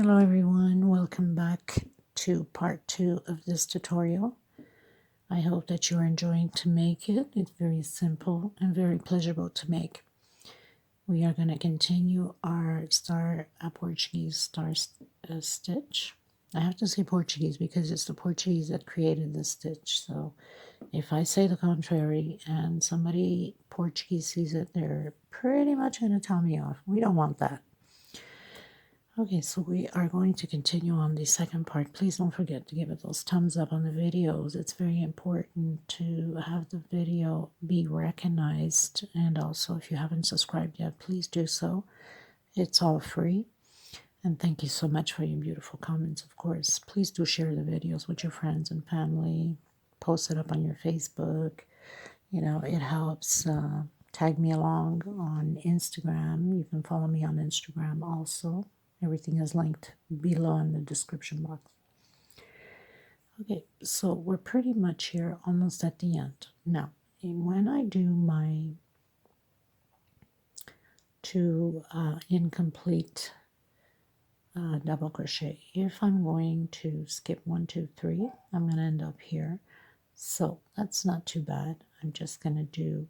Hello everyone, welcome back to part 2 of this tutorial. I hope that you're enjoying to make it. It's very simple and very pleasurable to make. We are going to continue our Portuguese star stitch. I have to say Portuguese because it's the Portuguese that created the stitch. So if I say the contrary and somebody Portuguese sees it, they're pretty much going to tell me off. We don't want that. Okay, so we are going to continue on the second part. Please don't forget to give it those thumbs up on the videos. It's very important to have the video be recognized. And also, if you haven't subscribed yet, please do so. It's all free. And thank you so much for your beautiful comments, of course. Please do share the videos with your friends and family. Post it up on your Facebook. You know, it helps. Tag me along on Instagram. You can follow me on Instagram also. Everything is linked below in the description box. Okay, so we're pretty much here almost at the end. Now, when I do my two incomplete double crochet, if I'm going to skip 1, 2, 3, I'm going to end up here. So that's not too bad. I'm just going to do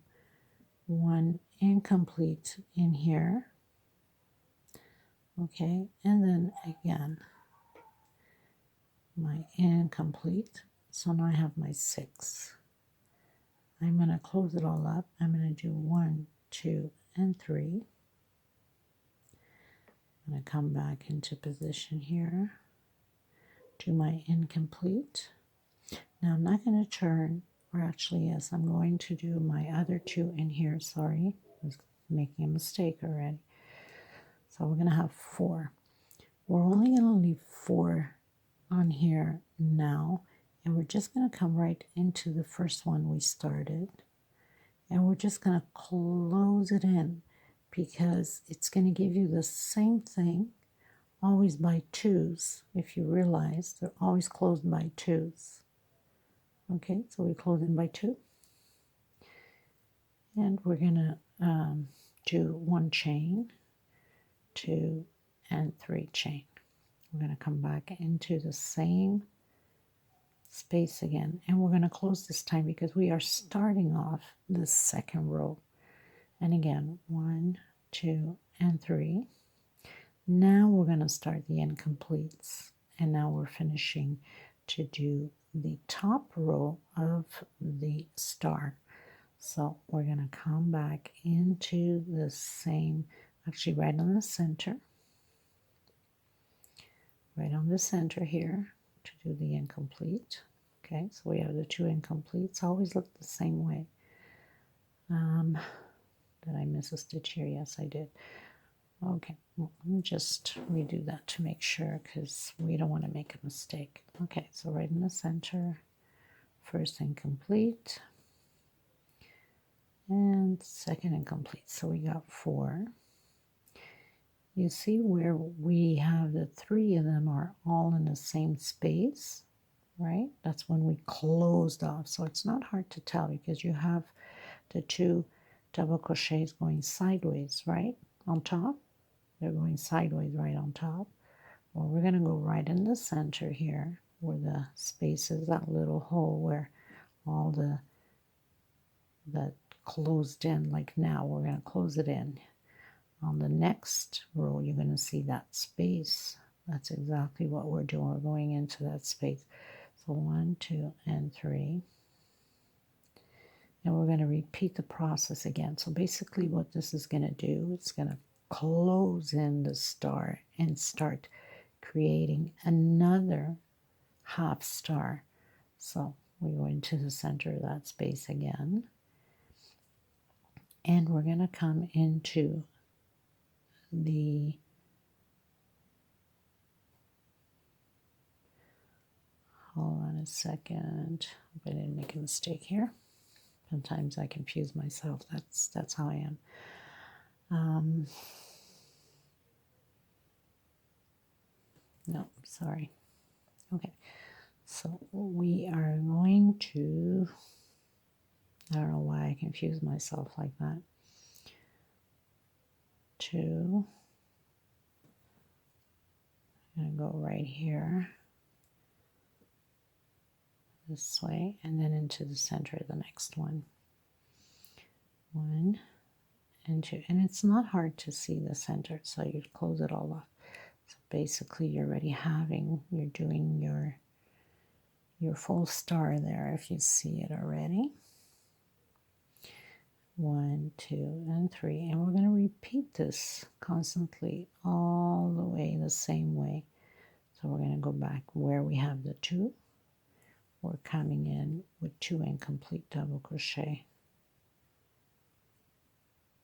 one incomplete in here. Okay, and then again, my incomplete. So now I have my 6. I'm going to close it all up. I'm going to do 1, 2, and 3. I'm going to come back into position here, do my incomplete. Now I'm not going to turn, or actually yes, I'm going to do my other 2 in here. Sorry, I was making a mistake already. So we're going to have 4. We're only going to leave 4 on here now, and we're just going to come right into the first one we started, and we're just going to close it in because it's going to give you the same thing always by 2s. If you realize they're always closed by 2s. Okay, so we close in by 2, and we're going to do 1 chain, 2 and 3 chain. We're going to come back into the same space again, and we're going to close this time because we are starting off the second row. And again, 1, 2, and 3. Now we're going to start the incompletes, and now we're finishing to do the top row of the star. So we're going to come back into the same, actually right on the center, right on the center here to do the incomplete. Okay, so we have the 2 incompletes. Always look the same way. Did I miss a stitch here? Yes, I did. Okay, well, let me just redo that to make sure because we don't want to make a mistake. Okay, so right in the center, first incomplete, and second incomplete. So we got 4. You see where we have the 3 of them are all in the same space, right? That's when we closed off. So it's not hard to tell because you have the 2 double crochets going sideways, right? On top. They're going sideways right on top. Well, we're going to go right in the center here where the space is, that little hole where all that closed in, like now we're going to close it in. On the next row, you're going to see that space. That's exactly what we're doing. We're going into that space. So 1, 2, and 3. And we're going to repeat the process again. So basically what this is going to do, it's going to close in the star and start creating another half star. So we go into the center of that space again. And we're going to come into the hold on a second. I didn't make a mistake here. Sometimes I confuse myself. That's how I am. No, sorry. Okay, so we are going to, I don't know why I confuse myself like that. 2 I'm going to go right here this way and then into the center of the next one. 1 and 2, and it's not hard to see the center, so you close it all off. So basically you're already you're doing your full star there if you see it already. 1, 2, and 3, and we're going to repeat this constantly all the way the same way. So we're going to go back where we have the 2. We're coming in with 2 incomplete double crochet.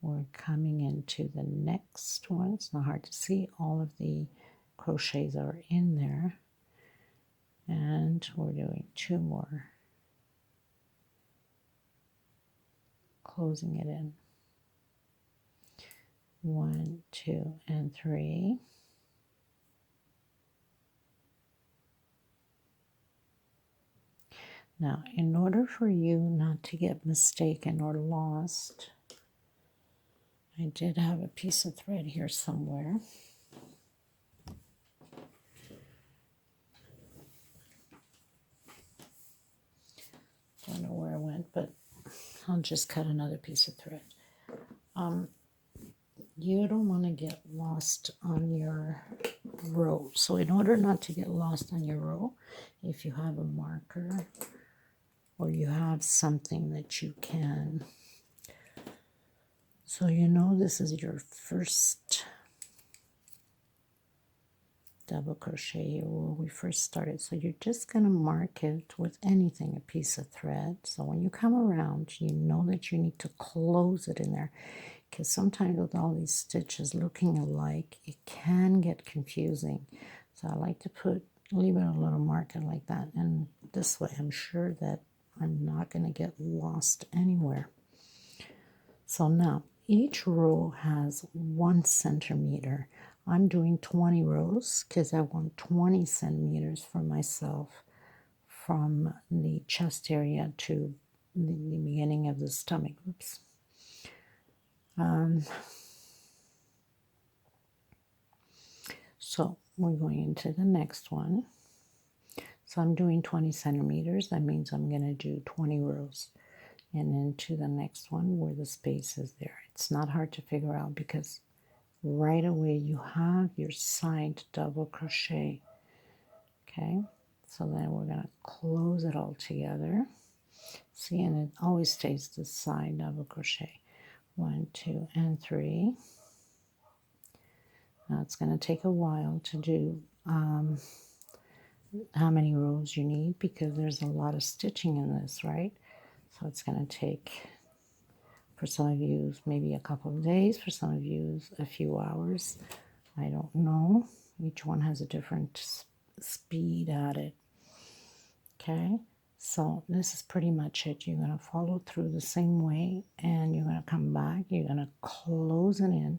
We're coming into the next one. It's not hard to see. All of the crochets are in there. And we're doing 2 more. Closing it in. 1, 2, and 3. Now, in order for you not to get mistaken or lost, I did have a piece of thread here somewhere. Don't know where it went, but I'll just cut another piece of thread. You don't want to get lost on your row. So in order not to get lost on your row, if you have a marker or you have something that you can, so you know this is your first double crochet here where we first started. So you're just going to mark it with anything, a piece of thread. So when you come around, you know that you need to close it in there, because sometimes with all these stitches looking alike, it can get confusing. So I like to leave it a little marker like that, and this way I'm sure that I'm not going to get lost anywhere. So now each row has 1 centimeter. I'm doing 20 rows because I want 20 centimeters for myself from the chest area to the beginning of the stomach. Oops. So we're going into the next one. So I'm doing 20 centimeters. That means I'm going to do 20 rows. And into the next one where the space is there. It's not hard to figure out because right away you have your side double crochet. Okay, so then we're going to close it all together. See, and it always stays the side double crochet. 1, 2, and 3. Now it's going to take a while to do how many rows you need because there's a lot of stitching in this, right? So it's going to take, for some of you, maybe a couple of days. For some of you, a few hours. I don't know. Each one has a different speed at it. Okay, so this is pretty much it. You're going to follow through the same way, and you're going to come back. You're going to close it in,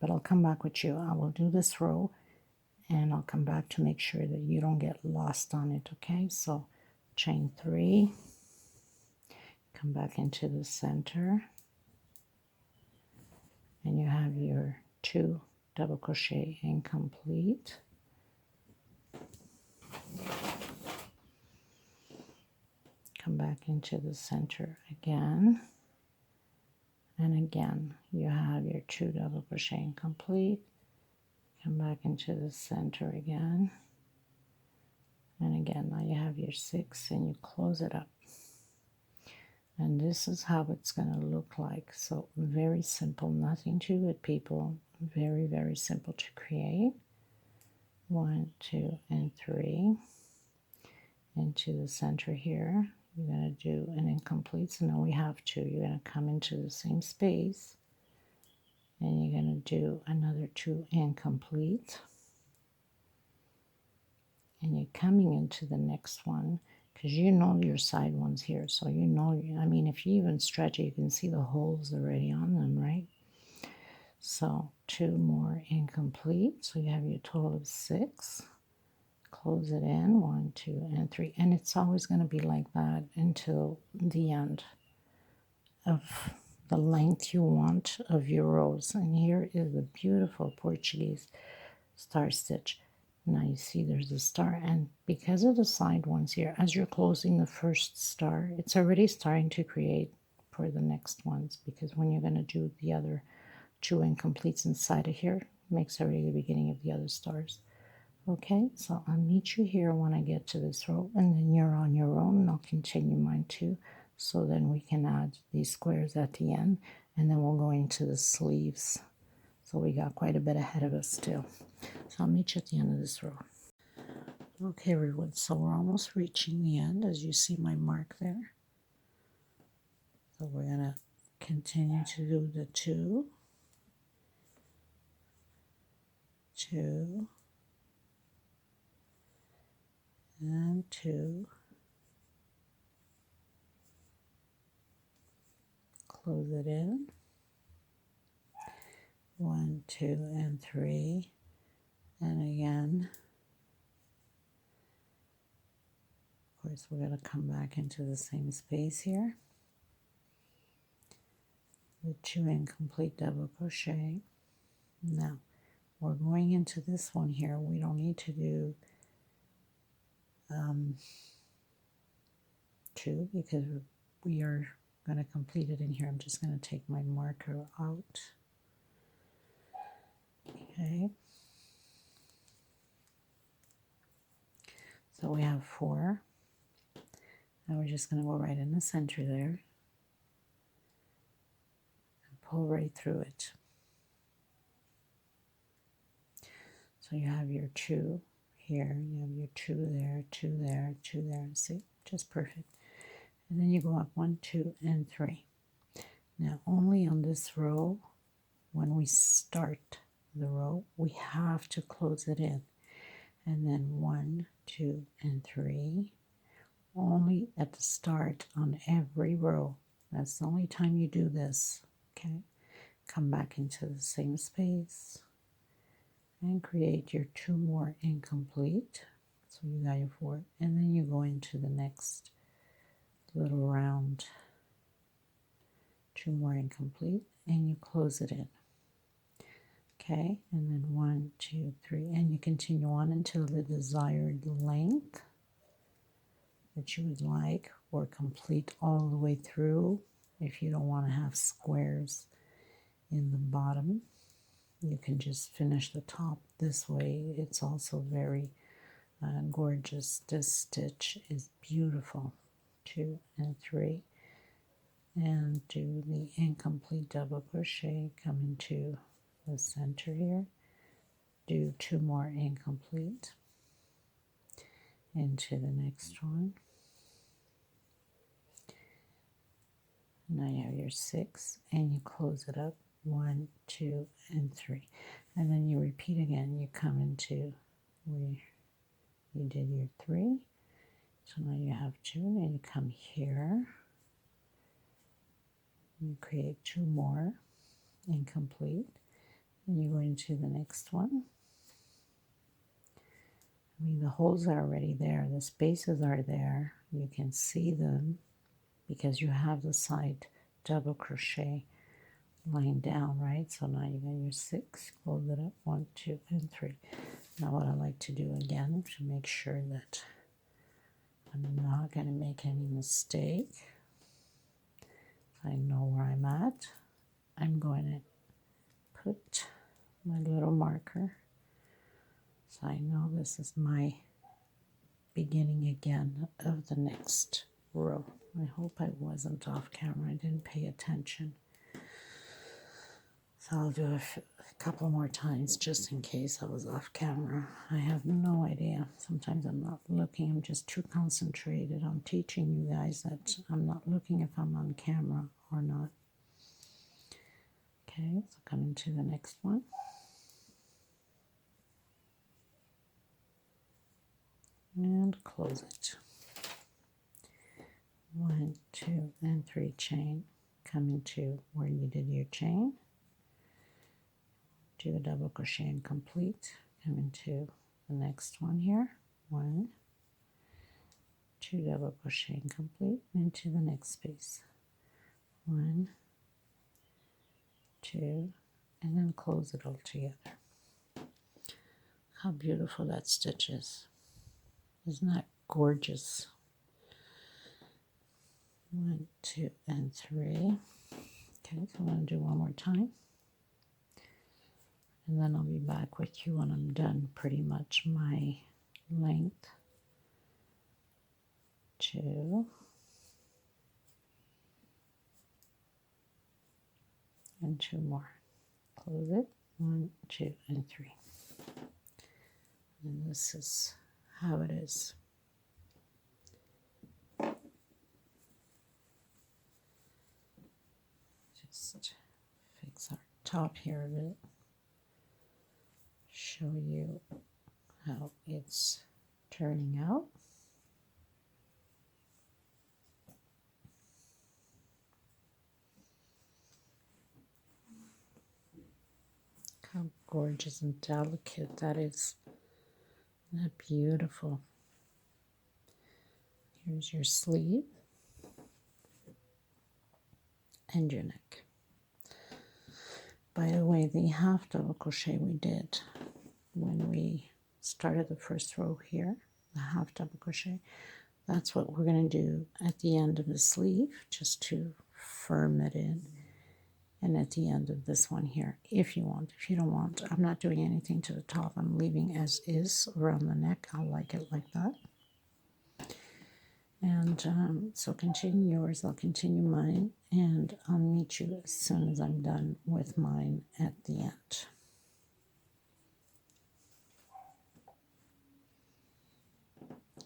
but I'll come back with you. I will do this row, and I'll come back to make sure that you don't get lost on it. Okay, so chain 3. Come back into the center, and you have your 2 double crochet incomplete. Come back into the center again, and again you have your 2 double crochet incomplete. Come back into the center again, and again now you have your 6, and you close it up. And this is how it's going to look like. So very simple, nothing to it, people. Very, very simple to create. 1, 2, and 3. Into the center here. You're going to do an incomplete. So now we have 2. You're going to come into the same space. And you're going to do another 2 incomplete. And you're coming into the next one, because you know your side ones here. So you know, I mean, if you even stretch it, you can see the holes already on them, right? So 2 more incomplete. So you have your total of 6. Close it in, 1, 2, and 3. And it's always going to be like that until the end of the length you want of your rows. And here is the beautiful Portuguese star stitch. Now you see there's a star, and because of the side ones here, as you're closing the first star, it's already starting to create for the next ones, because when you're going to do the other two incompletes inside of here, it makes already the beginning of the other stars. Okay, so I'll meet you here when I get to this row, and then you're on your own, and I'll continue mine too. So then we can add these squares at the end, and then we'll go into the sleeves. So we got quite a bit ahead of us still. So I'll meet you at the end of this row. Okay, everyone, so we're almost reaching the end, as you see my mark there. So we're going to continue to do the 2, 2, and 2. Close it in. 1, 2, and 3. And again, of course, we're going to come back into the same space here. The 2 incomplete double crochet. Now, we're going into this one here. We don't need to do 2 because we are going to complete it in here. I'm just going to take my marker out. Okay. So we have 4. Now we're just going to go right in the center there and pull right through it. So you have your 2 here, you have your 2 there, 2 there, 2 there. See, just perfect. And then you go up 1, 2, and 3. Now only on this row, when we start the row, we have to close it in. And then 1, 2, and 3. Only at the start on every row. That's the only time you do this. Okay, come back into the same space and create your 2 more incomplete. So you got your 4, and then you go into the next little round, 2 more incomplete, and you close it in. Okay, and then 1, 2, 3, and you continue on until the desired length that you would like, or complete all the way through. If you don't want to have squares in the bottom, you can just finish the top this way. It's also very gorgeous. This stitch is beautiful. 2 and 3, and do the incomplete double crochet, come into the center here, do 2 more incomplete into the next one. Now you have your 6, and you close it up, 1, 2, and 3, and then you repeat again. You come into where you did your 3, so now you have 2, and you come here, you create 2 more incomplete, and you go into the next one. I mean, the holes are already there, the spaces are there, you can see them because you have the side double crochet lying down, right? So now you got your 6, close it up, 1, 2, and 3. Now what I like to do again to make sure that I'm not going to make any mistake, I know where I'm at, I'm going to put my little marker so I know this is my beginning again of the next row. I hope I wasn't off camera, I didn't pay attention. So I'll do a couple more times just in case I was off camera. I have no idea. Sometimes I'm not looking. I'm just too concentrated on teaching you guys that I'm not looking if I'm on camera or not. Okay, so come into the next one. And close it. 1, 2, and 3 chain. Come into where you did your chain. Do a double crochet and complete. Come into the next one here. 1, 2 double crochet and complete into the next space. 1, 2, and then close it all together. how beautiful that stitch is. Isn't that gorgeous? 1, 2, and 3. Okay, so I'm going to do one more time. And then I'll be back with you when I'm done pretty much my length. 2. And 2 more. Close it. 1, 2, and 3. And this is how it is. Just fix our top here a bit. Show you how it's turning out. How gorgeous and delicate that is. Isn't that beautiful? Here's your sleeve and your neck. By the way, the half double crochet we did when we started the first row here, the half double crochet, that's what we're going to do at the end of the sleeve, just to firm it in. And at the end of this one here, if you want. If you don't want, I'm not doing anything to the top. I'm leaving as is around the neck. I like it like that. And so continue yours, I'll continue mine, and I'll meet you as soon as I'm done with mine at the end.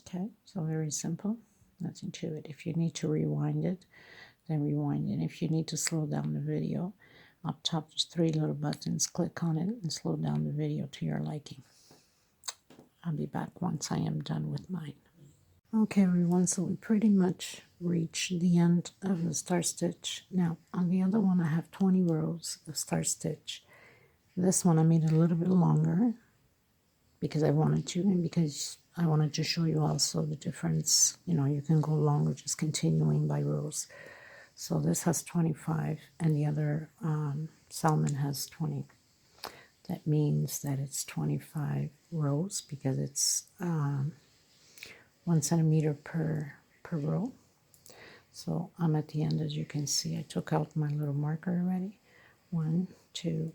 Okay, so very simple, nothing to it. If you need to rewind it, then rewind it. If you need to slow down the video, up top there's 3 little buttons. Click on it and slow down the video to your liking. I'll be back once I am done with mine. Okay, everyone, so we pretty much reached the end of the star stitch. Now, on the other one, I have 20 rows of star stitch. This one I made it a little bit longer because I wanted to, and because I wanted to show you also the difference. You know, you can go longer just continuing by rows. So this has 25, and the other Salmon has 20. That means that it's 25 rows because it's 1 centimeter per row. So I'm at the end, as you can see. I took out my little marker already. 1, 2,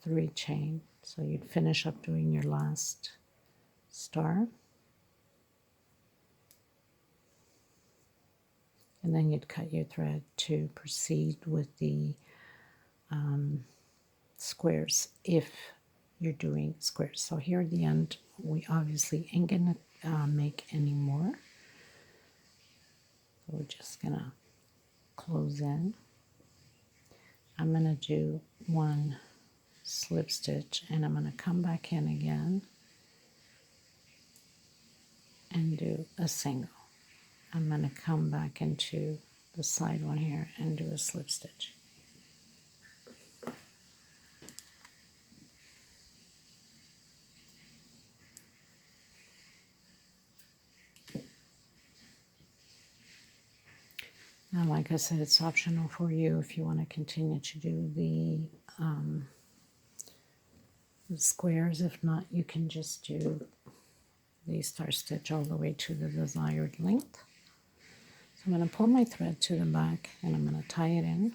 3 chain. So you'd finish up doing your last star. And then you'd cut your thread to proceed with the squares if you're doing squares. So here at the end, we obviously ain't gonna make any more. So we're just gonna close in. I'm gonna do 1 slip stitch, and I'm gonna come back in again and do a single. I'm going to come back into the side one here and do a slip stitch. Now, like I said, it's optional for you if you want to continue to do the squares. If not, you can just do the star stitch all the way to the desired length. So I'm going to pull my thread to the back and I'm going to tie it in.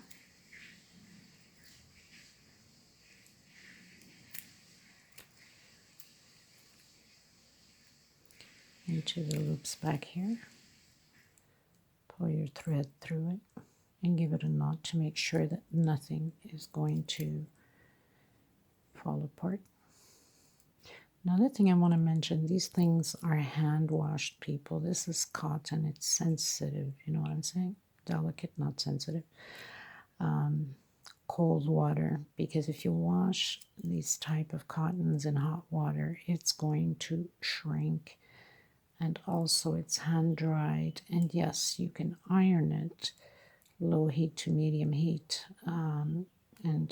Into the loops back here. Pull your thread through it and give it a knot to make sure that nothing is going to fall apart. Another thing I want to mention, these things are hand washed, people. This is cotton, it's sensitive, you know what I'm saying? Delicate, not sensitive. Cold water, because if you wash these type of cottons in hot water, it's going to shrink. And also it's hand dried, and yes, you can iron it low heat to medium heat, and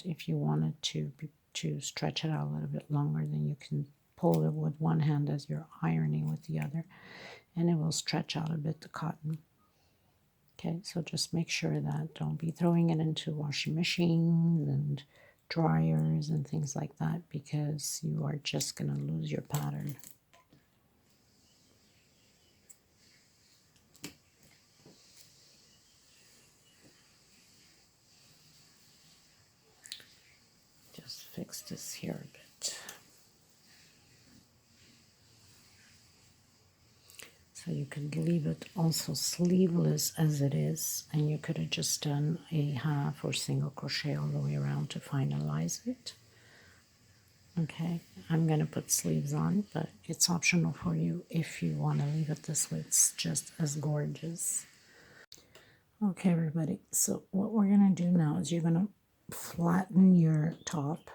if you wanted to stretch it out a little bit longer, then you can pull it with one hand as you're ironing with the other, and it will stretch out a bit the cotton. Okay, so just make sure that don't be throwing it into washing machines and dryers and things like that, because you are just going to lose your pattern. Just fix this here a bit. So you could leave it also sleeveless as it is, and you could have just done a half or single crochet all the way around to finalize it. Okay, I'm going to put sleeves on, but it's optional for you if you want to leave it this way. It's just as gorgeous. Okay, everybody, so what we're going to do now is you're going to flatten your top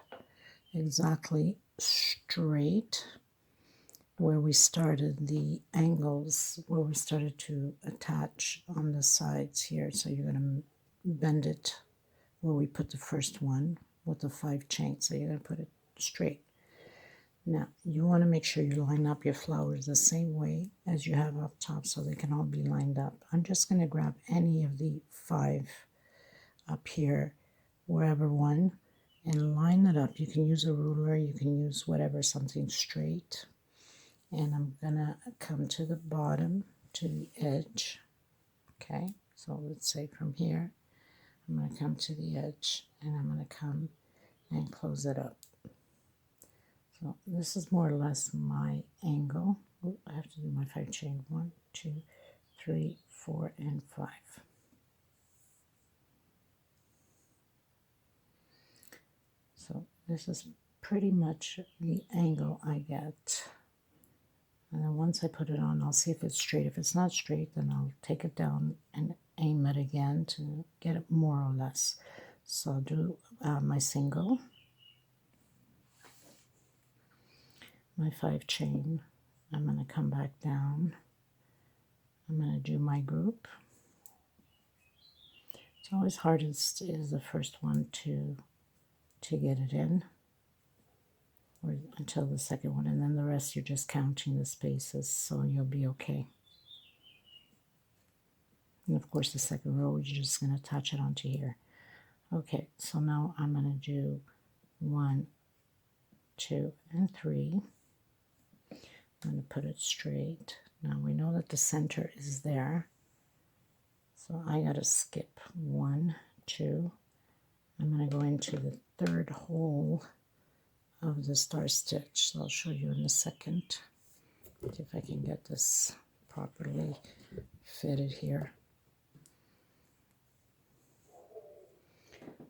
exactly straight where we started the angles, where we started to attach on the sides here. So you're going to bend it where we put the first one with the 5 chains. So you're going to put it straight. Now you want to make sure you line up your flowers the same way as you have up top, so they can all be lined up. I'm just going to grab any of the 5 up here, wherever one, and line it up. You can use a ruler, you can use whatever, something straight. And I'm gonna come to the bottom, to the edge. Okay, so let's say from here, I'm gonna come to the edge, and I'm gonna come and close it up. So this is more or less my angle. Oh, I have to do my 5 chain. 1, 2, 3, 4, and 5. So this is pretty much the angle I get. And then once I put it on, I'll see if it's straight. If it's not straight, then I'll take it down and aim it again to get it more or less. So I'll do my single, my 5 chain. I'm going to come back down. I'm going to do my group. It's always hardest is the first one to get it in, or until the second one, and then the rest you're just counting the spaces, so you'll be okay. And of course the second row you're just going to attach it onto here. Okay, so now I'm going to do 1, 2, and 3. I'm going to put it straight. Now we know that the center is there, so I got to skip 1, 2. I'm going to go into the 3rd hole of the star stitch. So I'll show you in a second. See if I can get this properly fitted here.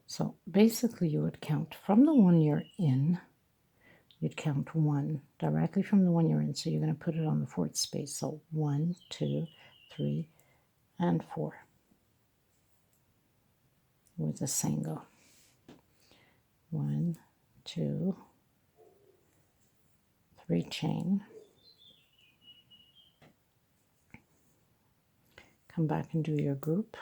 So basically you would count from the one you're in, you'd count 1 directly from the one you're in. So you're going to put it on the 4th space. So 1, 2, 3, and 4 with a single. 1, 2, 3 chain. Come back and do your group.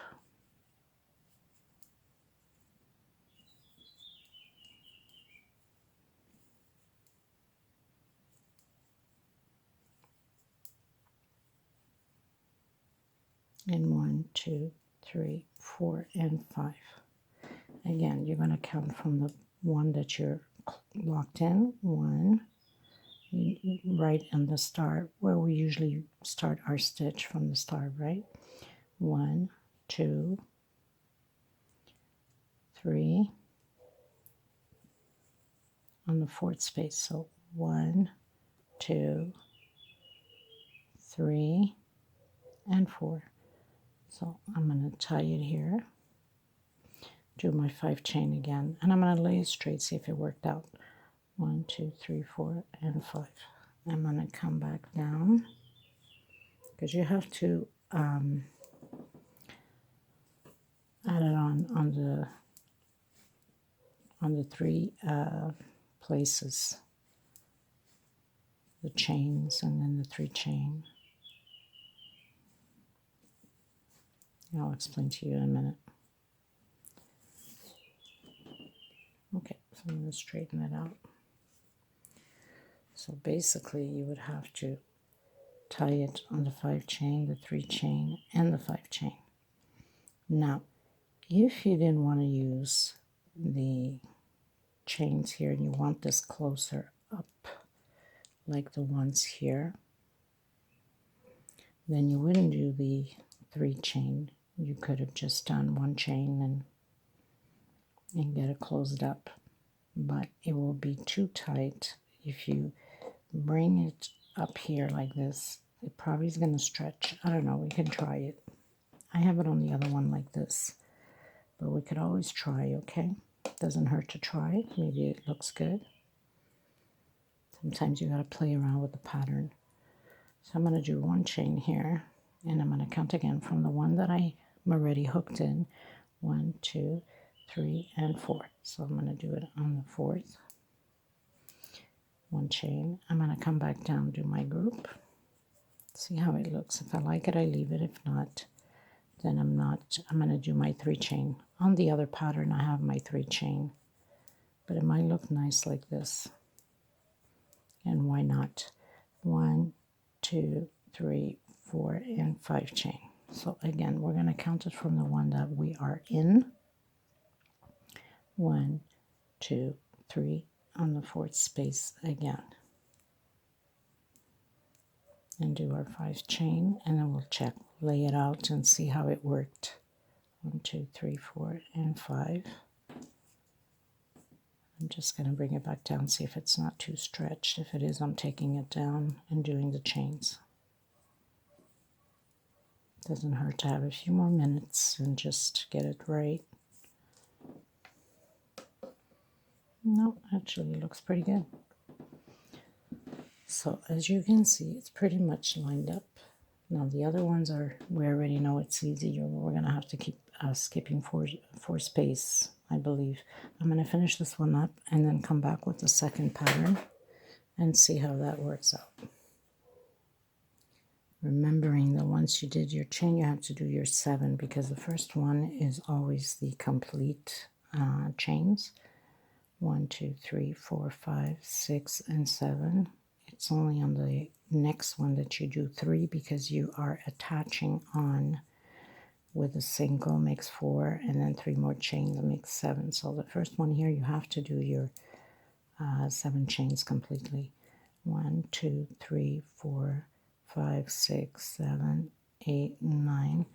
And 1, 2, 3, 4, and 5. Again, you're going to count from the one that you're locked in. 1, right in the start, where we usually start our stitch from the start, right? 1, 2, 3 on the 4th space. So 1, 2, 3, and 4. So I'm going to tie it here, do my 5 chain again, and I'm going to lay it straight, see if it worked out. 1, 2, 3, 4, and 5. I'm going to come back down, because you have to add it on the 3 places, the chains, and then the 3 chain. I'll explain to you in a minute. Okay, so I'm going to straighten it out. So basically you would have to tie it on the 5 chain, the 3 chain, and the 5 chain. Now, if you didn't want to use the chains here and you want this closer up like the ones here, then you wouldn't do the 3 chain. You could have just done 1 chain and get it closed up, but it will be too tight. If you bring it up here like this, it probably is going to stretch. I don't know, we can try it. I have it on the other one like this, but we could always try, okay? Doesn't hurt to try. Maybe it looks good. Sometimes you got to play around with the pattern. So I'm going to do 1 chain here, and I'm going to count again from the one that I'm already hooked in. 1, 2, 3, and 4. So I'm going to do it on the 4th. 1 chain. I'm going to come back down, do my group. See how it looks. If I like it, I leave it. If not, then I'm going to do my 3 chain. On the other pattern, I have my 3 chain, but it might look nice like this. And why not? 1, 2, 3, 4, and 5 chain. So again, we're going to count it from the one that we are in. 1, 2, 3 on the 4th space again. And do our 5 chain, and then we'll check, lay it out and see how it worked. 1, 2, 3, 4, and 5. I'm just going to bring it back down, see if it's not too stretched. If it is, I'm taking it down and doing the chains. Doesn't hurt to have a few more minutes and just get it right. No, actually it looks pretty good. So as you can see, it's pretty much lined up. Now the other ones are, we already know it's easier. We're going to have to keep skipping four space, I believe. I'm going to finish this one up and then come back with the second pattern and see how that works out. Remembering that once you did your chain, you have to do your 7, because the first one is always the complete chains. 1, 2, 3, 4, 5, 6, and 7. It's only on the next one that you do 3, because you are attaching on with a single makes 4, and then 3 more chains makes 7. So the first one here, you have to do your 7 chains completely. 1, 2, 3, 4, 5, 6, 7, 8, 9,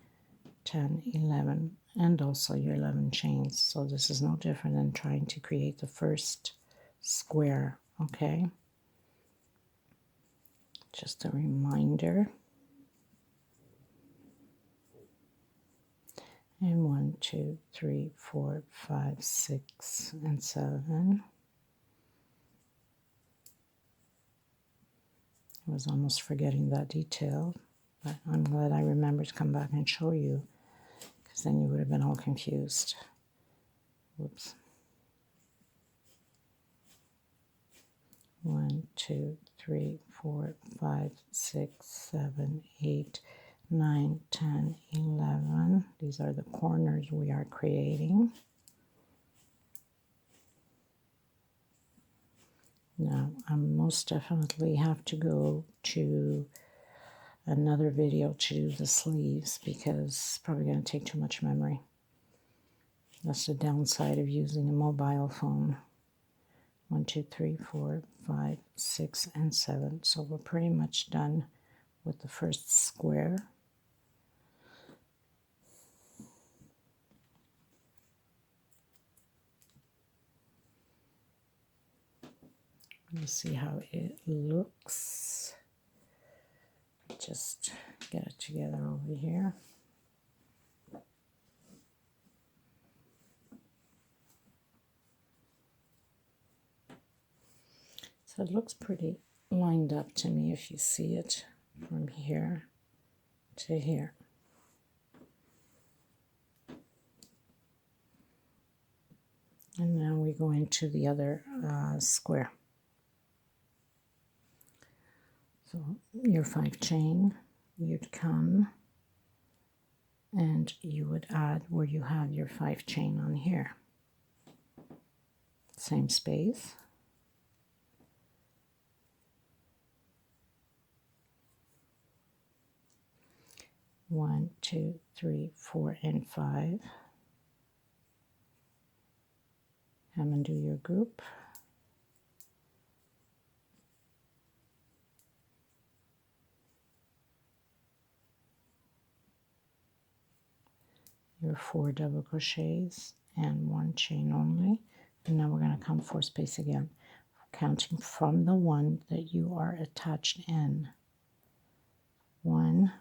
10, 11, and also your 11 chains. So this is no different than trying to create the first square, okay? Just a reminder. And 1, 2, 3, 4, 5, 6, and 7. I was almost forgetting that detail, but I'm glad I remembered to come back and show you, because then you would have been all confused. Whoops. 1, 2, 3, 4, 5, 6, 7, 8, 9, 10, 11. These are the corners we are creating. Now, I most definitely have to go to another video to do the sleeves, because it's probably going to take too much memory. That's the downside of using a mobile phone. 1, 2, 3, 4, 5, 6, and 7. So we're pretty much done with the first square. Let me see how it looks. Just get it together over here. So it looks pretty lined up to me if you see it from here to here. And now we go into the other square. So your 5 chain, you'd come and you would add where you have your 5 chain on here. Same space. One, 2, 3, 4, and 5. Come and do your group. Your 4 double crochets and 1 chain only. And now we're going to come 4 space again, counting from the one that you are attached in. 1,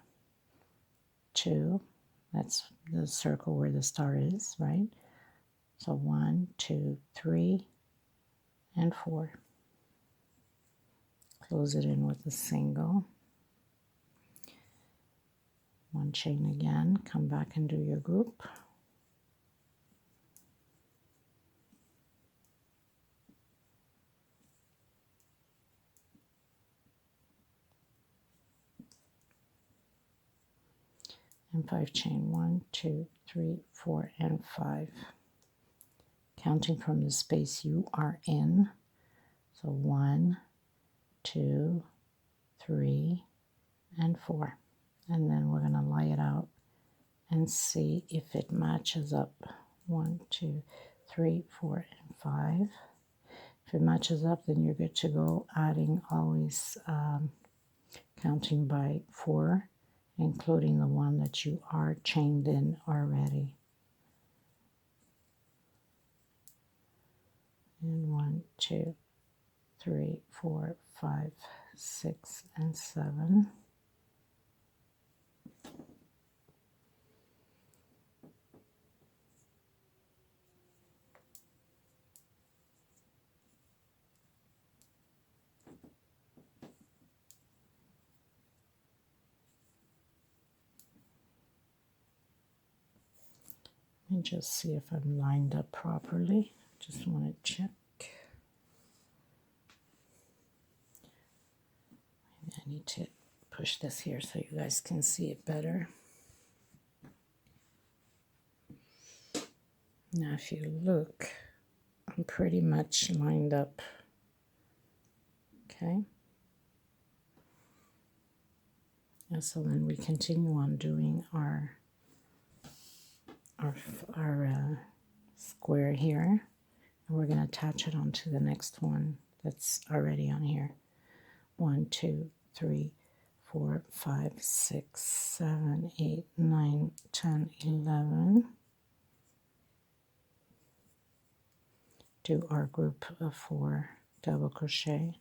2, that's the circle where the star is, right? So 1, 2, 3, and 4. Close it in with a single. 1 chain again, come back and do your group. And 5 chain, 1, 2, 3, 4, and 5. Counting from the space you are in. So 1, 2, 3, and 4. And then we're going to lay it out and see if it matches up. 1, 2, 3, 4, and 5. If it matches up, then you're good to go, adding always counting by 4, including the one that you are chained in already. And 1, 2, 3, 4, 5, 6, and 7. Let me just see if I'm lined up properly. Just want to check. I need to push this here so you guys can see it better. Now if you look, I'm pretty much lined up. Okay. And so then we continue on doing our square here, and we're going to attach it onto the next one that's already on here. 1, 2, 3, 4, 5, 6, 7, 8, 9, 10, 11. Do our group of 4 double crochet.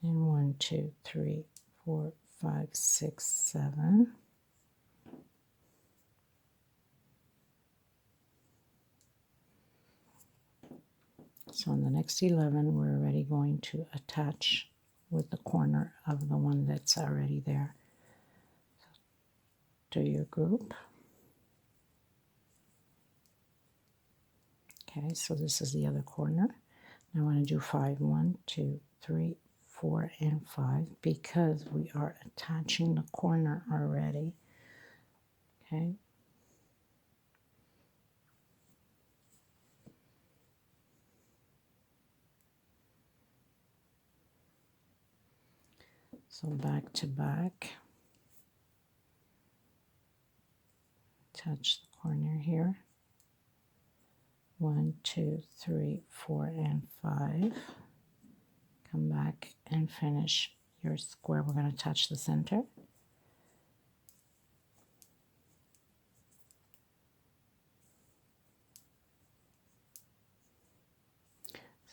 And 1, 2, 3, 4, 5, 6, 7. So on the next 11, we're already going to attach with the corner of the one that's already there. Do your group. Okay, so this is the other corner. Now I want to do 5, 1, 2, 3, 4, and 5 because we are attaching the corner already. Okay. So back to back. Touch the corner here. 1, 2, 3, 4, and 5. Come back and finish your square. We're going to touch the center.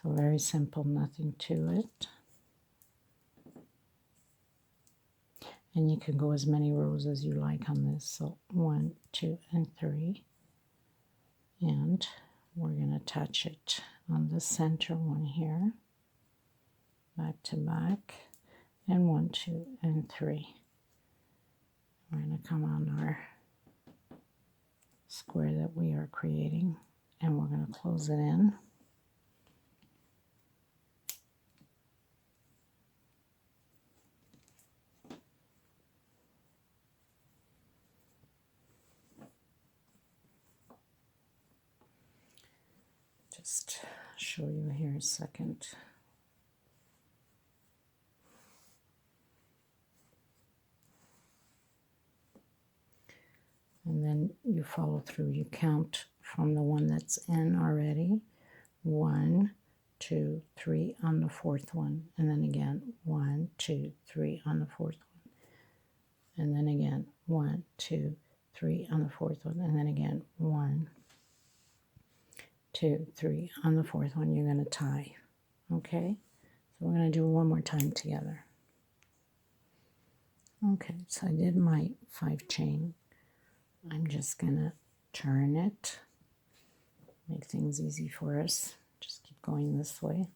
So very simple, nothing to it. And you can go as many rows as you like on this. So 1, 2, and 3. And we're going to attach it on the center one here. Back to back. And 1, 2, and 3. We're going to come on our square that we are creating. And we're going to close it in. Just show you here a second. and then you follow through. You count from the one that's in already. 1, 2, 3 on the fourth one, and then again 1, 2, 3 on the fourth one, and then again 1, 2, 3 on the fourth one, and then again 1, 2, 3 on the fourth one. You're going to tie. Okay, so we're going to do one more time together. Okay, so I did my 5 chain. I'm just going to turn it, make things easy for us. Just keep going this way.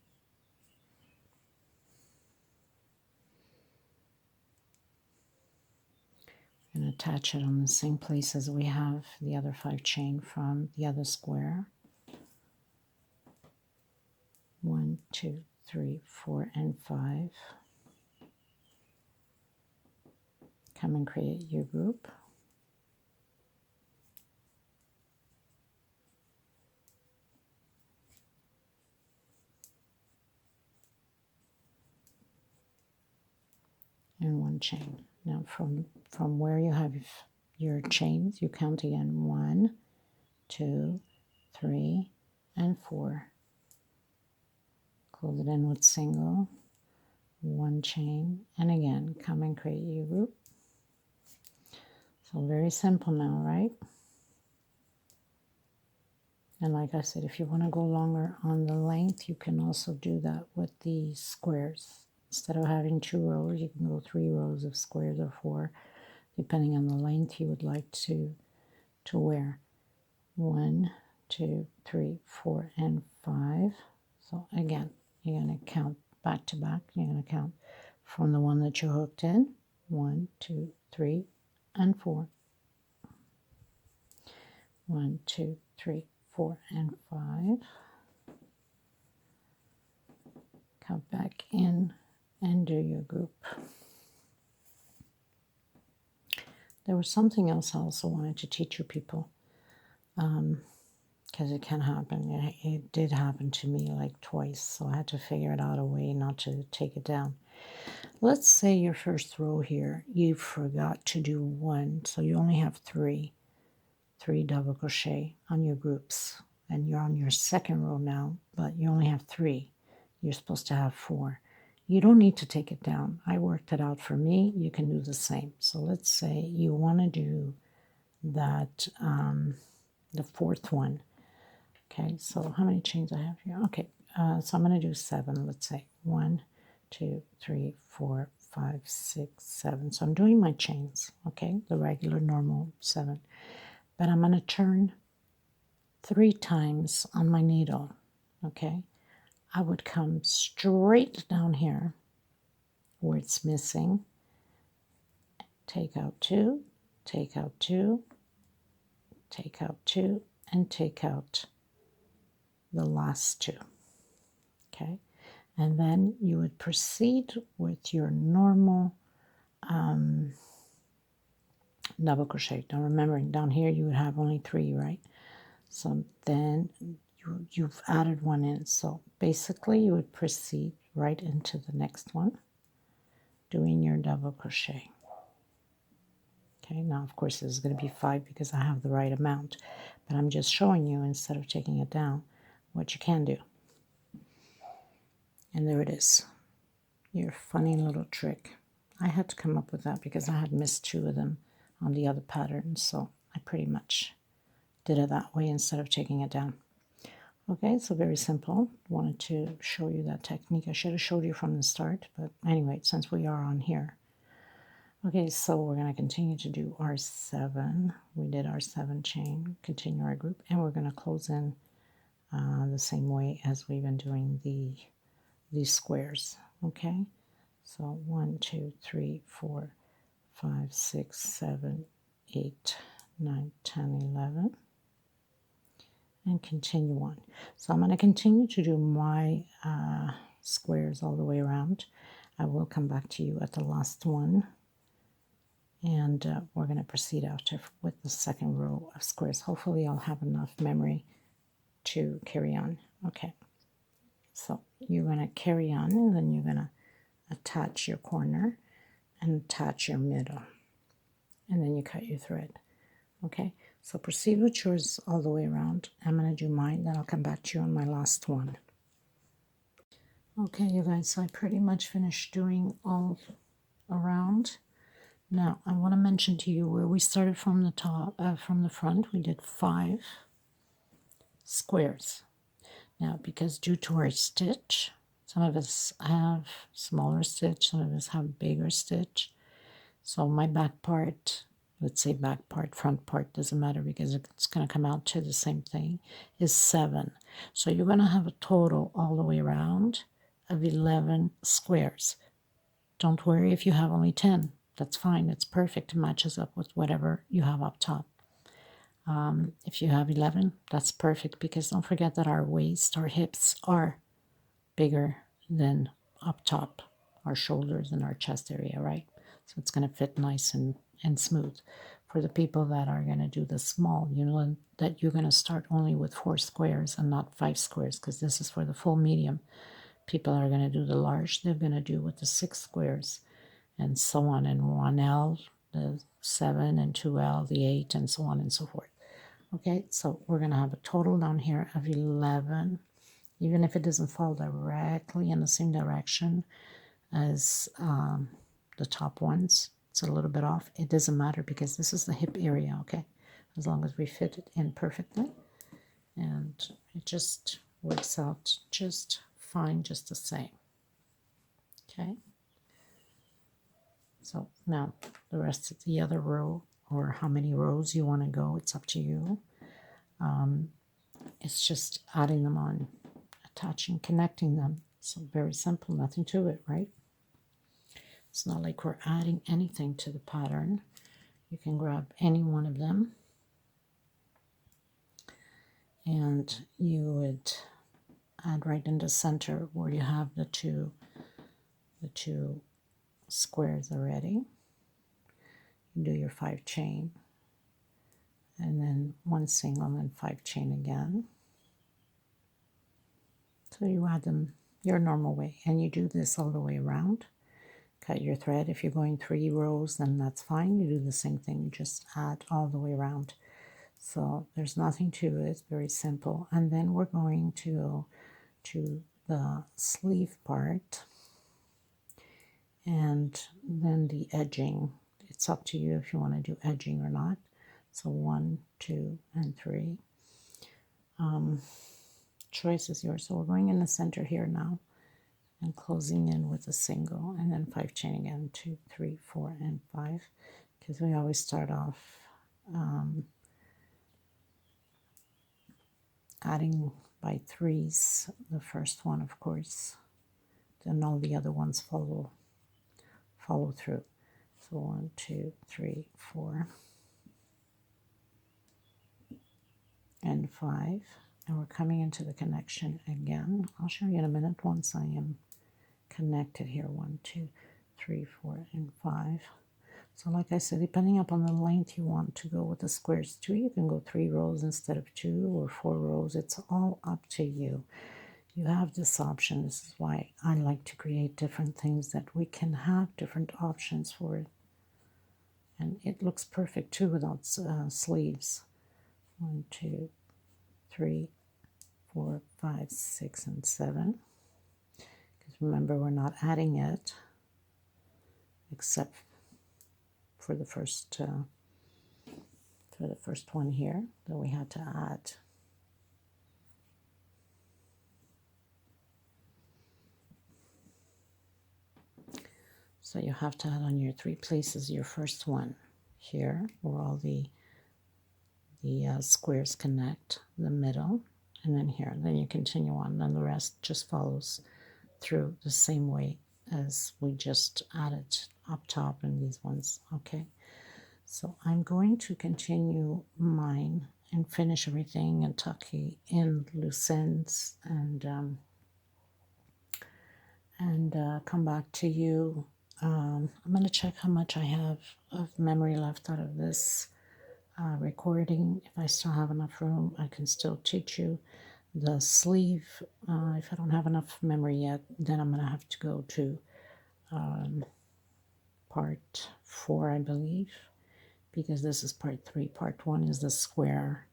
I'm going to attach it on the same place as we have the other 5 chain from the other square. 1, 2, 3, 4, and 5. Come and create your group. And 1 chain. Now from where you have your chains, you count again 1, 2, 3, and 4. Close it in with single, 1 chain, and again come and create your group. So very simple now, right? And like I said, if you want to go longer on the length, you can also do that with the squares. Instead of having 2 rows, you can go 3 rows of squares or 4, depending on the length you would like to wear. 1, 2, 3, 4, and 5. So again, you're going to count back to back. You're going to count from the one that you hooked in. 1, 2, 3, and 4. 1, 2, 3, 4, and 5. Count back in and do your group. There was something else I also wanted to teach you people, because it can happen. It did happen to me like twice, so I had to figure it out a way not to take it down. Let's say your first row here, you forgot to do 1, so you only have 3 double crochet on your groups, and you're on your second row now, but you only have 3. You're supposed to have 4. You don't need to take it down. I worked it out for me. You can do the same. So let's say you want to do that, the fourth one. Okay, so how many chains I have here? Okay, so I'm going to do 7, let's say. 1, 2, 3, 4, 5, 6, 7. So I'm doing my chains, okay, the regular, normal 7. But I'm going to turn 3 times on my needle, okay? I would come straight down here where it's missing, take out 2, take out 2, take out 2, and take out the last 2, okay? And then you would proceed with your normal double crochet. Now remembering down here you would have only 3, right? So then you've added 1 in. So basically you would proceed right into the next one, doing your double crochet. Okay, now of course this is going to be 5 because I have the right amount, but I'm just showing you, instead of taking it down, what you can do. And there it is, your funny little trick. I had to come up with that because I had missed 2 of them on the other pattern, so I pretty much did it that way instead of taking it down. Okay, so very simple. Wanted to show you that technique. I should have showed you from the start, but anyway, since we are on here. Okay, so we're going to continue to do our 7. We did our 7 chain, continue our group, and we're going to close in the same way as we've been doing these squares. Okay, so 1, 2, 3, 4, 5, 6, 7, 8, 9, 10, 11. And continue on. So I'm going to continue to do my squares all the way around. I will come back to you at the last one, and we're going to proceed after with the second row of squares. Hopefully I'll have enough memory to carry on. Okay, so you're going to carry on, and then you're going to attach your corner and attach your middle, and then you cut your thread. Okay, so proceed with yours all the way around. I'm going to do mine, then I'll come back to you on my last one. Okay, you guys, so I pretty much finished doing all around. Now, I want to mention to you where we started from the top, from the front, we did 5 squares. Now, because due to our stitch, some of us have smaller stitch, some of us have bigger stitch. So my back part, let's say back part, front part, doesn't matter because it's going to come out to the same thing, is 7. So you're going to have a total all the way around of 11 squares. Don't worry if you have only 10. That's fine. It's perfect. It matches up with whatever you have up top. If you have 11, that's perfect because don't forget that our waist, our hips are bigger than up top, our shoulders and our chest area, right? So it's going to fit nice and smooth. For the people that are going to do the small, you know that you're going to start only with 4 squares and not 5 squares because this is for the full medium. People are going to do the large, they're going to do with the 6 squares and so on, and 1L, the 7, and 2L, the 8, and so on and so forth. Okay, so we're going to have a total down here of 11, even if it doesn't fall directly in the same direction as the top ones. It's a little bit off. It doesn't matter because this is the hip area, okay? As long as we fit it in perfectly. And it just works out just fine, just the same. Okay? So now the rest of the other row, or how many rows you want to go, it's up to you. It's just adding them on, attaching, connecting them. So very simple, nothing to it, right? It's not like we're adding anything to the pattern. You can grab any one of them and you would add right in the center where you have the two squares already. You do your 5 chain and then 1 single and then 5 chain again. So you add them your normal way and you do this all the way around. Cut your thread. If you're going 3 rows, then that's fine. You do the same thing. You just add all the way around. So there's nothing to it. It's very simple. And then we're going to go to the sleeve part and then the edging. It's up to you if you want to do edging or not. So 1, 2, and 3. Choice is yours. So we're going in the center here now and closing in with a single and then 5 chain again, 2, 3, 4, and 5, because we always start off adding by 3s, the first one of course, then all the other ones follow through. So 1, 2, 3, 4, and 5, and we're coming into the connection again. I'll show you in a minute once I am connected here. 1, 2, 3, 4, and 5. So like I said, depending upon the length you want to go with the squares too, you can go 3 rows instead of 2 or 4 rows. It's all up to you. You have this option. This is why I like to create different things, that we can have different options for it. And it looks perfect too without sleeves. 1, 2, 3, 4, 5, 6, and 7. Because remember, we're not adding it except for the first one here that we had to add. So you have to add on your 3 places your first one here where all the squares connect, the middle, and then here. Then you continue on, and the rest just follows through the same way as we just added up top in these ones. Okay, so I'm going to continue mine and finish everything and tuck in loose ends and come back to you. I'm going to check how much I have of memory left out of this recording. If I still have enough room, I can still teach you the sleeve. If I don't have enough memory yet, then I'm going to have to go to part 4, I believe, because this is part 3. Part 1 is the square,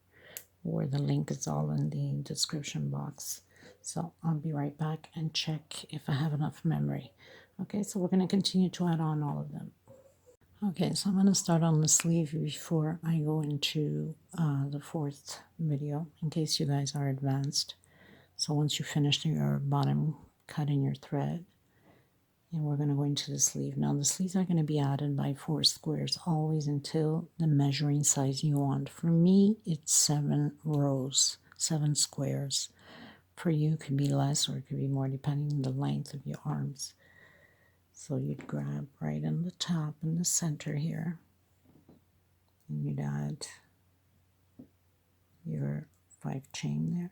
where the link is all in the description box. So I'll be right back and check if I have enough memory. Okay, so we're going to continue to add on all of them. Okay, so I'm going to start on the sleeve before I go into the 4th video, in case you guys are advanced. So once you finish your bottom cut in your thread, and we're going to go into the sleeve. Now the sleeves are going to be added by 4 squares, always until the measuring size you want. For me, it's 7 rows, 7 squares. For you, it could be less or it could be more, depending on the length of your arms. So you'd grab right in the top in the center here, and you'd add your 5 chain there.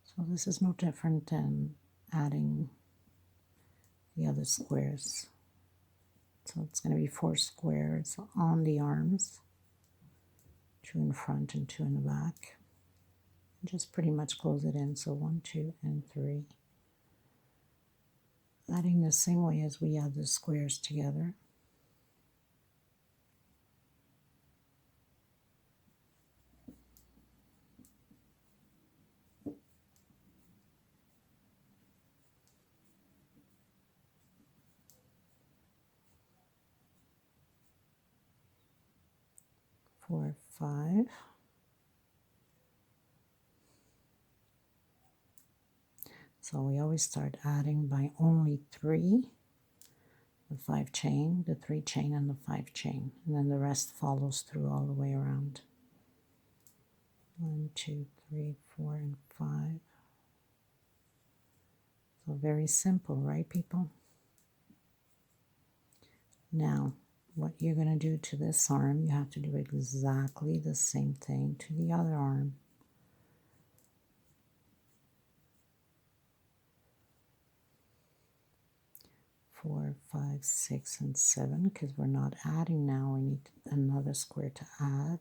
So this is no different than adding the other squares. So it's going to be 4 squares on the arms, 2 in front and 2 in the back. And just pretty much close it in. So 1, 2, and 3. Adding the same way as we add the squares together. Four, 5. So we always start adding by only 3, the 5 chain, the 3 chain, and the 5 chain, and then the rest follows through all the way around. 1, 2, 3, 4, and 5. So very simple, right, people? Now, what you're going to do to this arm, you have to do exactly the same thing to the other arm. Four, 5, 6, and 7, because we're not adding now. We need another square to add.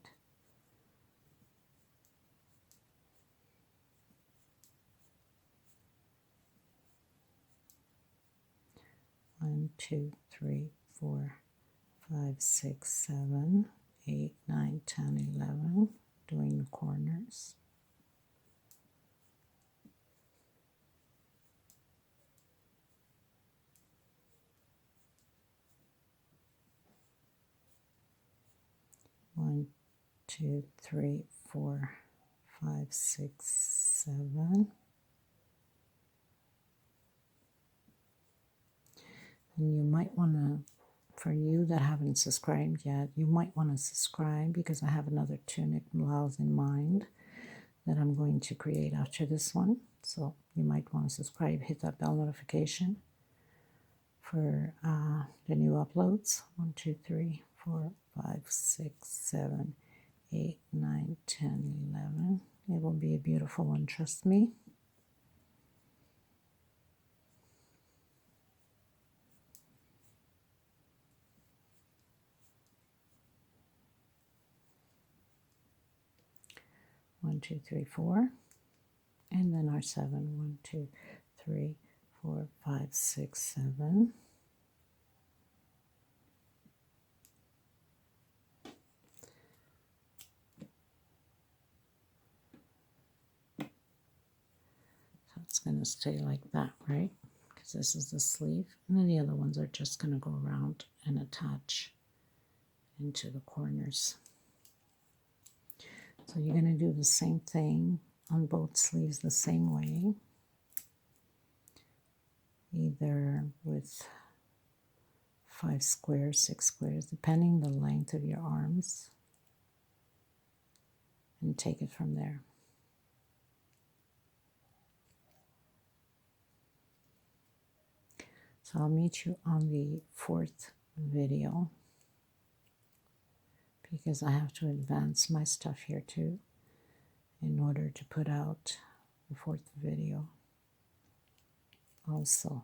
One, 2, 3, 4, 5, 6, 7, 8, 9, 10, 11, doing the corners. One, 2, 3, 4, 5, 6, 7. And you might want to, for you that haven't subscribed yet, you might want to subscribe, because I have another tunic blouse in mind that I'm going to create after this one. So you might want to subscribe, hit that bell notification for the new uploads. 1, 2, 3, 4, 5, 6, 7, 8, 9, 10, 11. It will be a beautiful one, trust me. One, 2, 3, 4, and then our 7. 1, 2, 3, 4, 5, 6, 7. So it's going to stay like that, right? Because this is the sleeve, and then the other ones are just going to go around and attach into the corners. So you're going to do the same thing on both sleeves the same way, either with 5 squares, 6 squares, depending the length of your arms, and take it from there. So I'll meet you on the 4th video, because I have to advance my stuff here too in order to put out the 4th video also.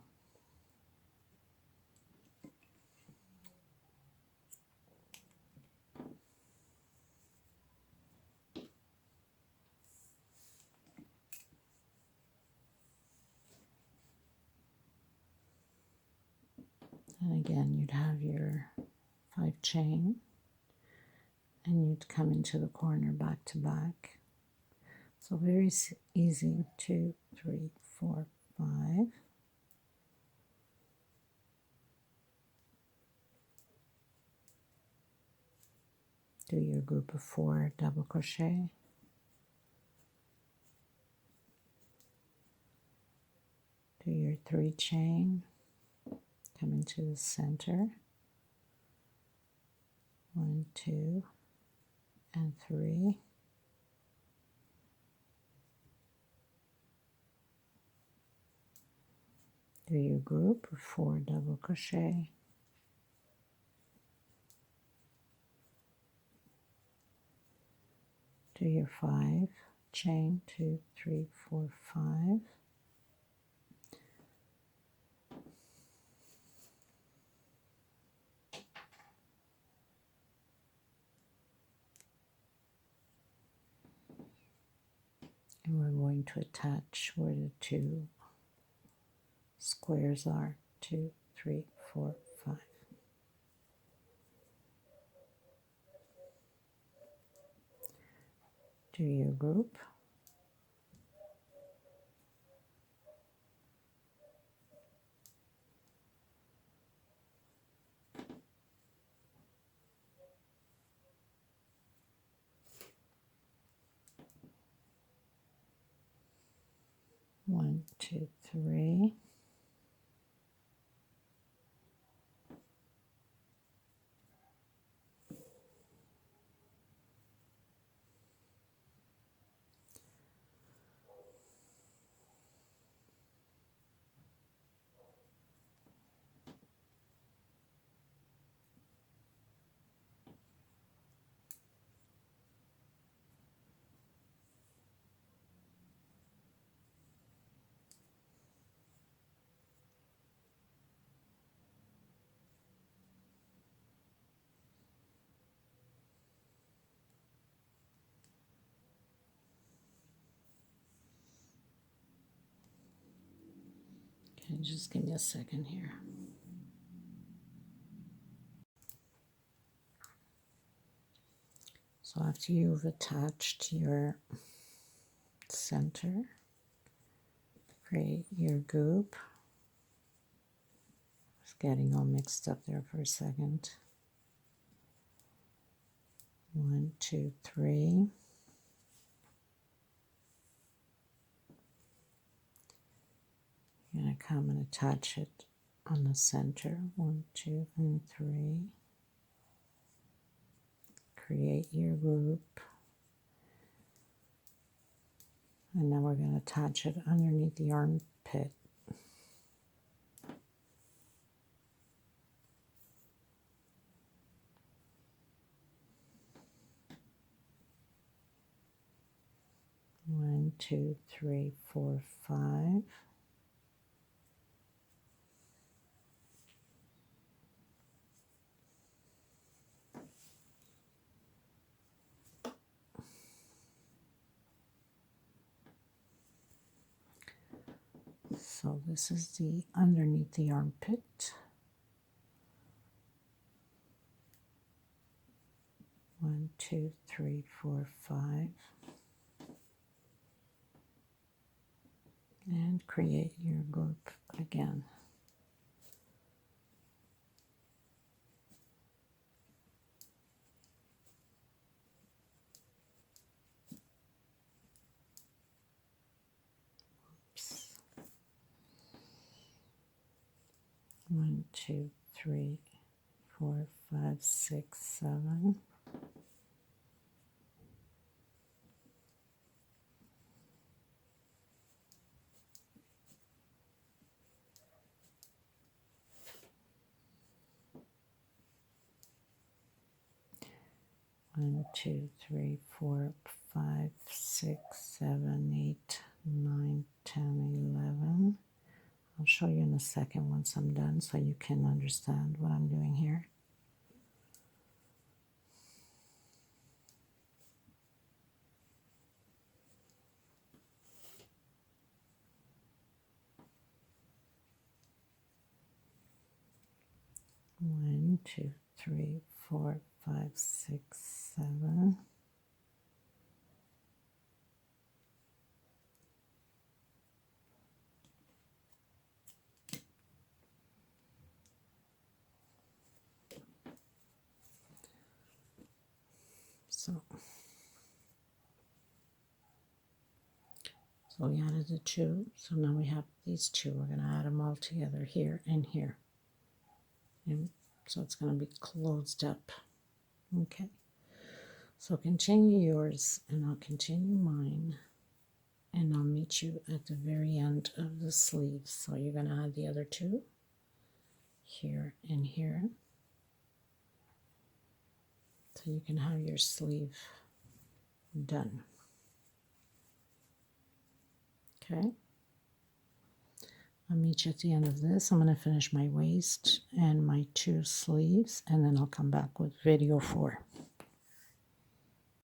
Then again, you'd have your 5 chain, and you'd come into the corner back to back. So very easy. 2, 3, 4, 5. Do your group of 4 double crochet. Do your 3 chain. Come into the center. 1, 2, and 3. Do your group of 4 double crochet. Do your 5 chain, 2, 3, 4, 5. And we're going to attach where the 2 squares are. 2, 3, 4, 5. Do your group. One, two, three. Okay, just give me a second here. So after you've attached your center, create your group. It's getting all mixed up there for a second. 1, 2, 3. You're going to come and attach it on the center. 1, 2, and 3. Create your group. And then we're going to attach it underneath the armpit. One, 2, 3, 4, 5. So this is the underneath the armpit. 1, 2, 3, 4, 5. And create your group again. Oops. 1, 2, 3, 4, 5, 6, 7. One, 2, 3, 4, 5, 6, 7, 8, 9, 10, 11. I'll show you in a second once I'm done so you can understand what I'm doing here. 1, 2, 3, 4, 5, 6, 7. So we added the 2, so now we have these 2. We're going to add them all together here and here. And so it's going to be closed up. Okay. So continue yours and I'll continue mine. And I'll meet you at the very end of the sleeve. So you're going to add the other 2 here and here. So you can have your sleeve done. Okay. I'll meet you at the end of this. I'm going to finish my waist and my 2 sleeves, and then I'll come back with video 4.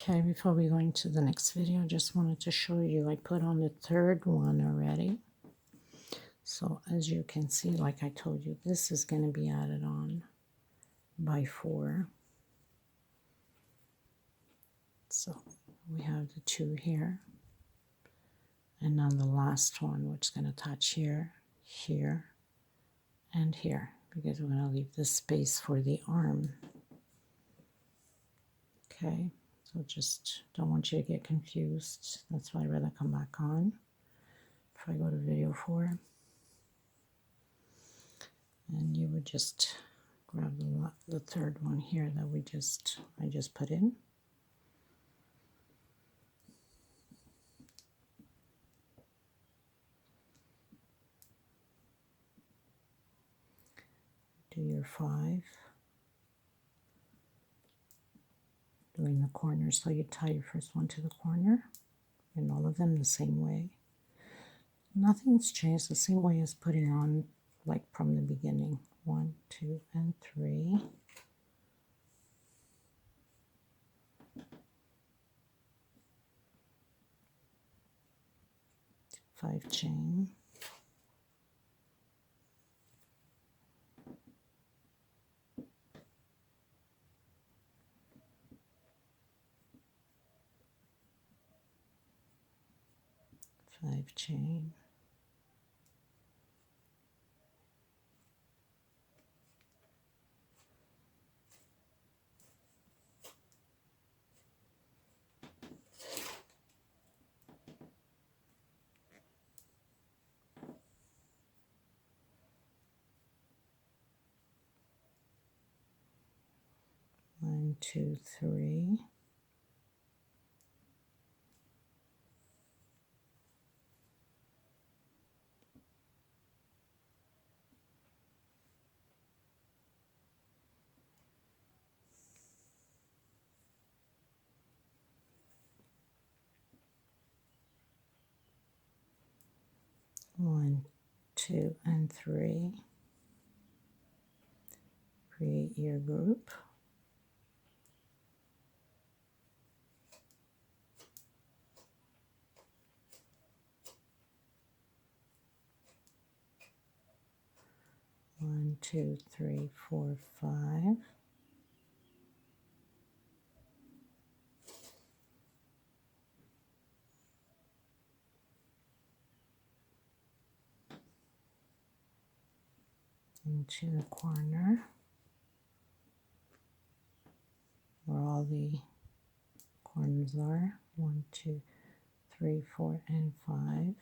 Okay, before we go into the next video, I just wanted to show you, I put on the 3rd one already. So as you can see, like I told you, this is going to be added on by 4. So we have the 2 here. And now the last one, which is going to touch here, here, and here, because we're going to leave this space for the arm. Okay, so just don't want you to get confused. That's why I'd rather come back on if I go to video 4. And you would just grab the 3rd one here that I just put in. Do your 5, doing the corner, so you tie your first one to the corner, and all of them the same way. Nothing's changed, the same way as putting on like from the beginning. 1, 2, and 3. 5 chain. 5 chain. 1, 2, 3. 1, 2, and 3. Create your group. One, 2, 3, 4, 5. Into the corner where all the corners are. 1, 2, 3, 4, and 5.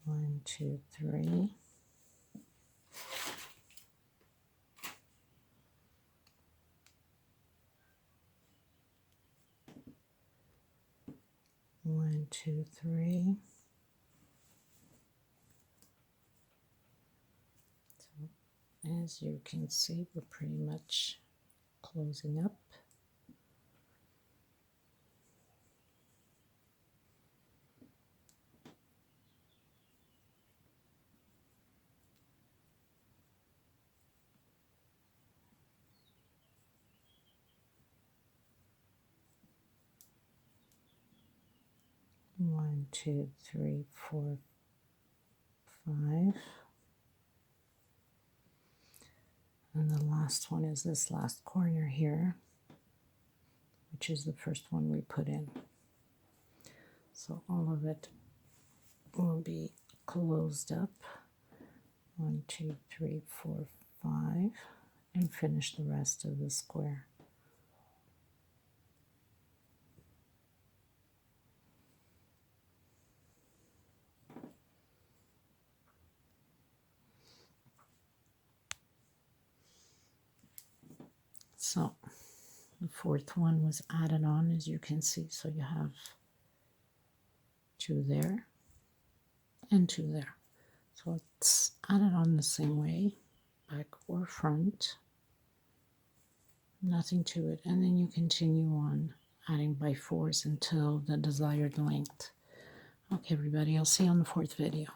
One, 2, 3. One, 2, 3. So as you can see, we're pretty much closing up. 1, 2, 3, 4, 5. And the last one is this last corner here, which is the first one we put in. So all of it will be closed up. 1, 2, 3, 4, 5, and finish the rest of the square. So the fourth one was added on, as you can see. So you have 2 there and 2 there. So it's added on the same way, back or front. Nothing to it. And then you continue on adding by 4s until the desired length. Okay, everybody, I'll see you on the 4th video.